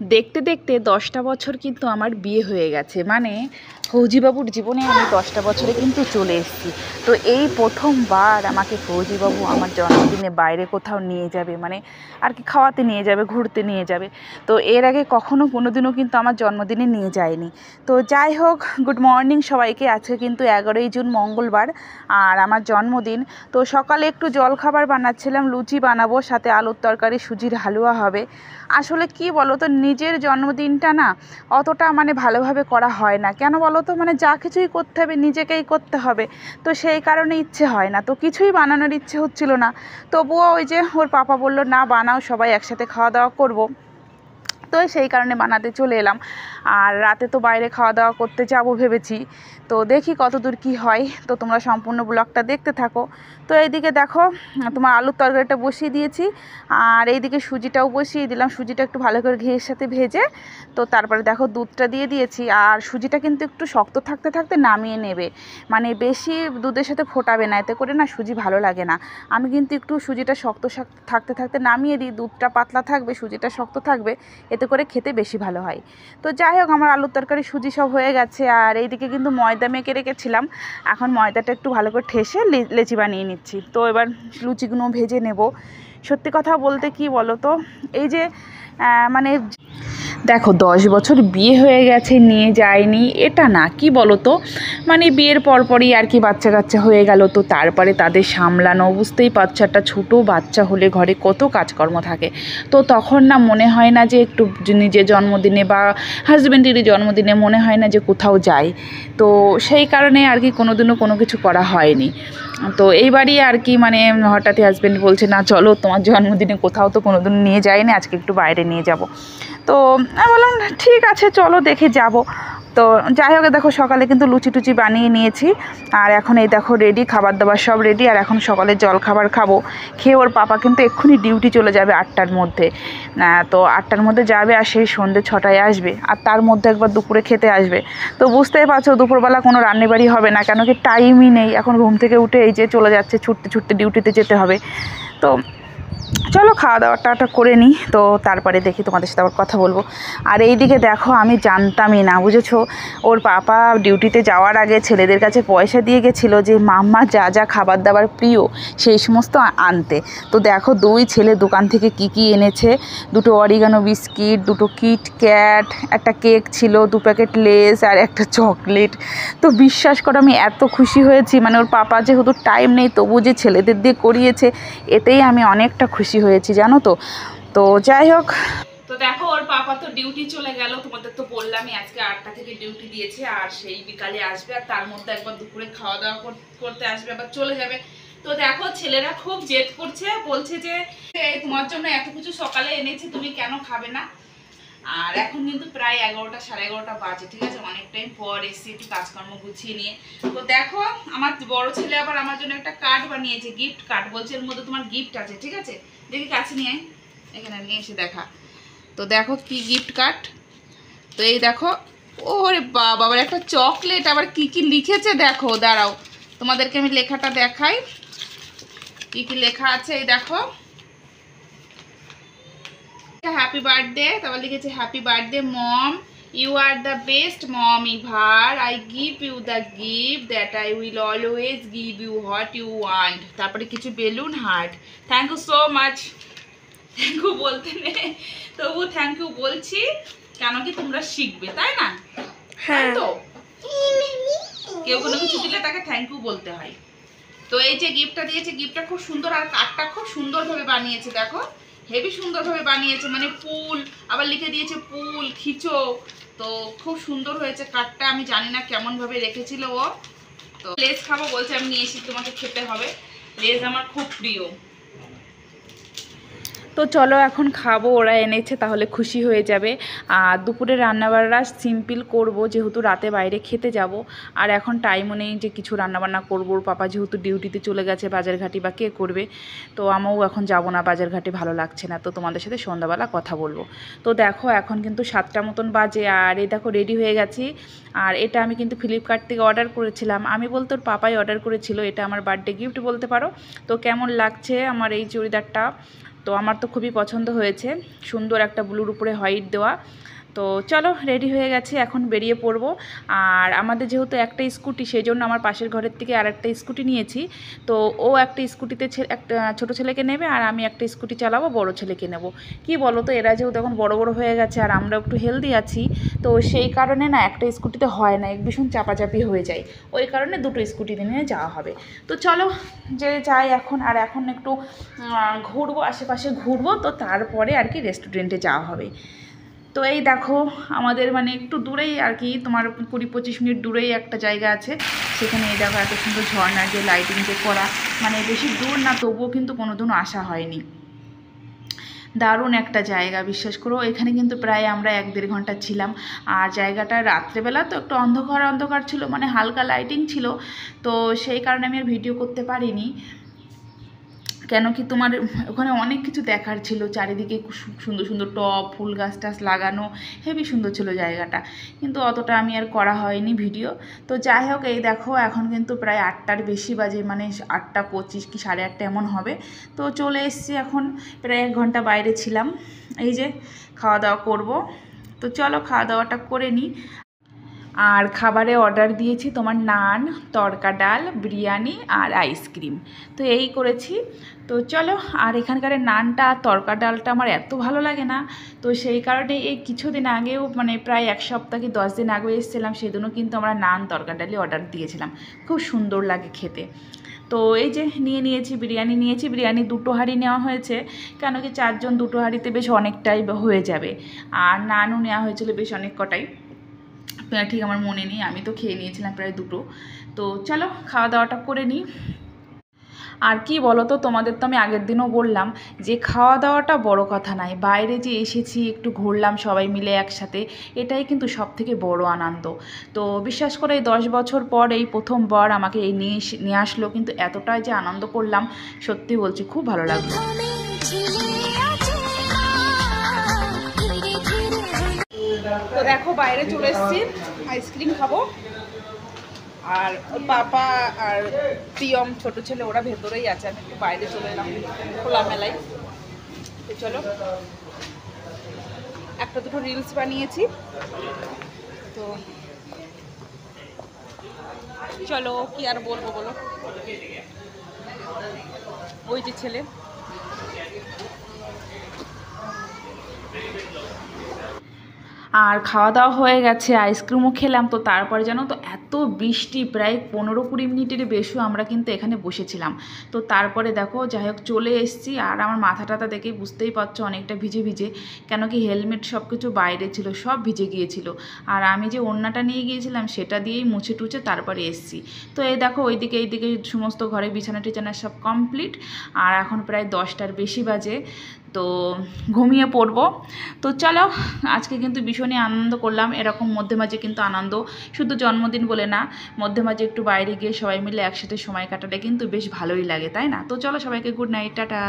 দেখতে দেখতে 10টা বছর কিন্তু আমার বিয়ে হয়ে গেছে, মানে ফৌজিবাবুর জীবনে আমি 10টা বছরে কিন্তু চলে এসেছি। তো এই প্রথমবার আমাকে ফৌজিবাবু আমার জন্মদিনে বাইরে কোথাও নিয়ে যাবে, মানে আর কি খাওয়াতে নিয়ে যাবে, ঘুরতে নিয়ে যাবে। তো এর আগে কখনো কোনো দিনও কিন্তু আমার জন্মদিনে নিয়ে যায়নি। তো যাই হোক, গুড মর্নিং সবাইকে। আজকে কিন্তু 11ই জুন মঙ্গলবার আর আমার জন্মদিন। তো সকালে একটু জলখাবার বানাচ্ছিলাম, লুচি বানাবো, সাথে আলুর তরকারি, সুজির হালুয়া হবে। আসলে কি বলো তো, নিজের জন্মদিনটা না অতটা মানে ভালোভাবে করা হয় না। কেন বলো তো, মানে যা কিছুই করতে হবে নিজেকেই করতে হবে। তো সেই কারণে ইচ্ছে হয় না, তো কিছুই বানানোর ইচ্ছে হচ্ছিল না। তবুও ওই যে ওর পাপা বললো, না বানাও, সবাই একসাথে খাওয়া দাওয়া করবো। তো সেই কারণে বানাতে চলে এলাম। আর রাতে তো বাইরে খাওয়া দাওয়া করতে যাবো ভেবেছি। তো দেখি কতদূর কি হয়। তো তোমরা সম্পূর্ণ ব্লগটা দেখতে থাকো। তো এইদিকে দেখো, তোমার আলুর তরকারিটা বসিয়ে দিয়েছি, আর এইদিকে সুজিটাও বসিয়ে দিলাম। সুজিটা একটু ভালো করে ঘিয়ের সাথে ভেজে, তো তারপরে দেখো দুধটা দিয়ে দিয়েছি। আর সুজিটা কিন্তু একটু শক্ত থাকতে থাকতে নামিয়ে নেবে, মানে বেশি দুধের সাথে ফোটাবে না, এতে করে না সুজি ভালো লাগে না। আমি কিন্তু একটু সুজিটা শক্ত থাকতে থাকতে নামিয়ে দিই, দুধটা পাতলা থাকবে, সুজিটা শক্ত থাকবে, এতে করে খেতে বেশি ভালো হয়। তো যাই হোক, আমার আলুর তরকারি সুজি সব হয়ে গেছে। আর এইদিকে কিন্তু ময়দা মেখে রেখেছিলাম, এখন ময়দাটা একটু ভালো করে ঠেসে লেচি বানিয়ে নিচ্ছি। তো এবার লুচিগুলো ভেজে নেব। সত্যি কথা বলতে কি বলো তো, এই যে মানে দেখো 10 বছর বিয়ে হয়ে গেছে, নিয়ে যায়নি এটা না, কি বলো তো, মানে বিয়ের পরপরই আর কি বাচ্চা কাচ্চা হয়ে গেল। তো তারপরে তাদের সামলানো, বুঝতেই পারছো, একটা ছোটো বাচ্চা হলে ঘরে কত কাজকর্ম থাকে। তো তখন না মনে হয় না যে একটু নিজের জন্মদিনে বা হাজব্যান্ডেরই জন্মদিনে মনে হয় না যে কোথাও যাই। তো সেই কারণে আর কি কোনো দিনও কোনো কিছু করা হয়নি। তো এইবারই আর কি মানে হঠাৎই হাজব্যান্ড বলছে, না চলো তোমার জন্মদিনে কোথাও তো কোনো দিন নিয়ে যায়নি, আজকে একটু বাইরে নিয়ে যাব। তো আমি বললাম ঠিক আছে চলো, দেখে যাব। তো যাই হোক, দেখো সকালে কিন্তু লুচি টুচি বানিয়ে নিয়েছি। আর এখন এই দেখো রেডি, খাবার দাবার সব রেডি। আর এখন সকালে জল খাবার খাবো। খেয়ে ওর পাপা কিন্তু এক্ষুনি ডিউটি চলে যাবে 8টার মধ্যে। তো 8টার মধ্যে যাবে, আর সেই সন্ধ্যে 6টায় আসবে। আর তার মধ্যে একবার দুপুরে খেতে আসবে। তো বুঝতেই পারছো দুপুরবেলা কোনো রান্নাবাড়ি হবে না, কেন কি টাইমই নেই। এখন ঘুম থেকে উঠে এই যে চলে যাচ্ছে, ছুটতে ছুটতে ডিউটিতে যেতে হবে। তো চলো খাওয়া দাওয়াটা করে নিই, তো তারপরে দেখি তোমাদের সাথে আবার কথা বলবো। আর এইদিকে দেখো, আমি জানতামই না, বুঝেছো, ওর পাপা ডিউটিতে যাওয়ার আগে ছেলেদের কাছে পয়সা দিয়ে গেছিলো যে মাম্মা যা যা খাবার দাবার প্রিয় সেই সমস্ত আনতে। তো দেখো দুই ছেলে দোকান থেকে কি কি এনেছে। দুটো অরিগানো বিস্কিট, দুটো কিটক্যাট, একটা কেক ছিল, 2 প্যাকেট লেস আর একটা চকলেট। তো বিশ্বাস করো আমি এত খুশি হয়েছি, মানে ওর পাপা যেহেতু টাইম নেই তবু যে ছেলেদের দিয়ে করিয়েছে, এতেই আমি অনেকটা খুশি হয়েছি, জানো তো। তো যাই হোক, তো দেখো ওর পাপা তো ডিউটি চলে গেল, তোমাদের তো বললামই আজকে 8টা থেকে ডিউটি দিয়েছে। আর সেই বিকালে আসবে, আর তার মধ্যে একবার দুপুরে খাওয়া দাওয়া করতে আসবে, আবার চলে যাবে। তো দেখো ছেলেরা খুব জেদ করছে, বলছে যে তোমার জন্য এত কিছু সকালে এনেছি, তুমি কেন খাবে না। আর এখন কিন্তু প্রায় 11টা, সাড়ে 11টা বাজে, ঠিক আছে, অনেক টাইম পর এসে একটু কাজকর্ম গুছিয়ে নিয়ে। তো দেখো আমার বড় ছেলে আবার আমার জন্য একটা কার্ড বানিয়েছে, গিফট কার্ড। বলছে এর মধ্যে তোমার গিফট আছে, ঠিক আছে, দেখি কাছে নিয়ে আয়, এখানে নিয়ে এসে দেখা। তো দেখো কি গিফট কার্ড। তো এই দেখো, ওরে বাবা, আবার একটা চকলেট, আবার কি কি লিখেছে দেখো, দাঁড়াও তোমাদেরকে আমি লেখাটা দেখাই, কি কি লেখা আছে। এই দেখো, হ্যাপি বার্থডে, তারপর লিখেছে happy birthday mom, you are the best mom ever, I give you the gift that I will always give you what you want. তারপরে কিছু balloon heart. Thank you so much. Thank you বলতে নেই, তবু thank you বলছি, কেন কি তোমরা শিখবে, তাই না? হ্যাঁ, তো কেউ কোনো কিছু দিলে তাকে থ্যাংক ইউ বলতে হয়। তো এই যে গিফটটা দিয়েছে, গিফটটা খুব সুন্দর, আর কার্ডটা খুব সুন্দরভাবে বানিয়েছে, দেখো হেভি সুন্দরভাবে বানিয়েছে, মানে ফুল, আবার লিখে দিয়েছে ফুল খিচো। তো খুব সুন্দর হয়েছে কার্ডটা, আমি জানি না কেমন ভাবে রেখেছিল ও। তো লেস খাবো বলছে, আমি নিয়ে এসে তোমাকে খেতে হবে, লেস আমার খুব প্রিয়। তো চলো এখন খাবো, ওরা এনেছে তাহলে খুশি হয়ে যাবে। আর দুপুরে রান্নাবান্না সিম্পল করব, যেহেতু রাতে বাইরে খেতে যাব। আর এখন টাইমও নেই যে কিছু রান্নাবান্না করবো, ওর পাপা যেহেতু ডিউটিতে চলে গেছে, বাজারঘাটি বা কে করবে। তো আমিও এখন যাব না বাজারঘাটে, ভালো লাগছে না। তো তোমাদের সাথে সন্ধ্যাবেলা কথা বলবো। তো দেখো এখন কিন্তু 7টা মতন বাজে, আর এই দেখো রেডি হয়ে গেছি। আর এটা আমি কিন্তু ফ্লিপকার্ট থেকে অর্ডার করেছিলাম, আমি বলতে ওর পাপাই অর্ডার করেছিল, এটা আমার বার্থডে গিফট বলতে পারো। তো কেমন লাগছে আমার এই চুড়িদারটা, তো আমার তো খুবই পছন্দ হয়েছে, সুন্দর একটা ব্লুর উপরে হোয়াইট দেওয়া। তো চলো রেডি হয়ে গেছি, এখন বেরিয়ে পড়ব। আর আমাদের যেহেতু একটা স্কুটি, সেই জন্য আমার পাশের ঘরের থেকে আরেকটা স্কুটি নিয়েছি। তো ও একটা স্কুটিতে একটা ছোটো ছেলেকে নেবে, আর আমি একটা স্কুটি চালাবো, বড় ছেলেকে নেব। কি বলো তো, এরা যেহেতু এখন বড় বড় হয়ে গেছে আর আমরা একটু হেলদি আছি, তো সেই কারণে না একটা স্কুটিতে হয় না, এক ভীষণ চাপাচাপি হয়ে যায়। ওই কারণে দুটো স্কুটি নিয়ে যাওয়া হবে। তো চলো যে যাই এখন। আর এখন একটু ঘুরবো, আশেপাশে ঘুরবো, তো তারপরে আর কি রেস্টুরেন্টে যাওয়া হবে। তো এই দেখো আমাদের মানে একটু দূরেই আর কি, তোমার 20-25 মিনিট দূরেই একটা জায়গা আছে, সেখানে এই দেখো এত সুন্দর ঝর্ণা, যে লাইটিং যে করা, মানে বেশি দূর না, তবুও কিন্তু কোনোদিনও আসা হয়নি। দারুণ একটা জায়গা, বিশ্বাস করো। এখানে কিন্তু প্রায় আমরা 1-1.5 ঘন্টা ছিলাম। আর জায়গাটা রাত্রেবেলা তো একটু অন্ধকার অন্ধকার ছিল, মানে হালকা লাইটিং ছিল, তো সেই কারণে আমি আর ভিডিও করতে পারিনি। কেন কি তোমার ওখানে অনেক কিছু দেখার ছিল, চারিদিকে সুন্দর সুন্দর টব, ফুল গাছ টাছ লাগানো, হেবি সুন্দর ছিল জায়গাটা, কিন্তু অতটা আমি আর করা হয়নি ভিডিও। তো যাই হোক, এই দেখো এখন কিন্তু প্রায় 8টার বেশি বাজে, মানে 8:25 কি 8:30 এমন হবে। তো চলে এসেছি এখন, প্রায় 1 ঘন্টা বাইরে ছিলাম। এই যে খাওয়া দাওয়া করব, তো চলো খাওয়া দাওয়াটা করে নিই। আর খাবারে অর্ডার দিয়েছি তোমার নান, তড়কা ডাল, বিরিয়ানি আর আইসক্রিম, তো এই করেছি। তো চলো, আর এখানকার নানটা আর তড়কা ডালটা আমার এত ভালো লাগে না, তো সেই কারণে এই কিছুদিন আগেও, মানে প্রায় 1 সপ্তাহ কি 10 দিন আগে এসেছিলাম, সেদিনও কিন্তু আমরা নান তড়কা ডালই অর্ডার দিয়েছিলাম, খুব সুন্দর লাগে খেতে। তো এই যে নিয়েছি বিরিয়ানি, বিরিয়ানি 2টো হাঁড়ি নেওয়া হয়েছে, কেন কি 4 জন 2টো হাঁড়িতে বেশ অনেকটাই হয়ে যাবে। আর নানও নেওয়া হয়েছিল বেশ অনেক কটাই, ঠিক আমার মনে নেই, আমি তো খেয়ে নিয়েছিলাম প্রায় 2টো। তো চলো খাওয়া দাওয়াটা করে নিই। আর কি বলো তো, তোমাদের তো আমি আগের দিনও বললাম যে খাওয়া দাওয়াটা বড় কথা নয়, বাইরে যে এসেছি একটু ঘুরলাম সবাই মিলে একসাথে, এটাই কিন্তু সবথেকে বড় আনন্দ। তো বিশ্বাস করে এই 10 বছর পর এই প্রথমবার আমাকে এই নিয়ে আসলো, কিন্তু এতটাই যে আনন্দ করলাম, সত্যি বলছি খুব ভালো লাগলো। তো দেখো বাইরে চলে এসেছি, আইসক্রিম খাবো। আর পাপা আর প্রিয়ম ছোট ছেলে ওরা ভেতরেই আছে, আমি একটু বাইরে চলে এলাম খোলামেলায়। তো চলো, 1-2টো রিলস বানিয়েছি, তো চলো কি আর বলবো বলো। ওই যে ছেলে, আর খাওয়া দাওয়া হয়ে গেছে, আইসক্রিমও খেলাম। তো তারপরে জানো তো এত বৃষ্টি, প্রায় 15-20 মিনিটের বেশিও আমরা কিন্তু এখানে বসেছিলাম। তো তারপরে দেখো যাই হোক চলে এসেছি। আর আমার মাথা টাথা দেখে বুঝতেই পারছো অনেকটা ভিজে ভিজে, কেন কি হেলমেট সব কিছু বাইরে ছিল, সব ভিজে গিয়েছিল। আর আমি যে ওড়নাটা নিয়ে গিয়েছিলাম সেটা দিয়েই মুছে টুছে তারপরে এসেছি। তো এই দেখো এইদিকে সমস্ত ঘরে বিছানা টিছানা সব কমপ্লিট। আর এখন প্রায় 10টার বেশি বাজে, তো ঘুমিয়ে পড়বো। তো চলো, আজকে কিন্তু ভীষণই আনন্দ করলাম। এরকম মধ্যে মাঝে কিন্তু আনন্দ, শুধু জন্মদিন বলে না, মধ্যে মাঝে একটু বাইরে গিয়ে সবাই মিলে একসাথে সময় কাটালে কিন্তু বেশ ভালোই লাগে, তাই না? তো চলো সবাইকে গুড নাইট, টাটা।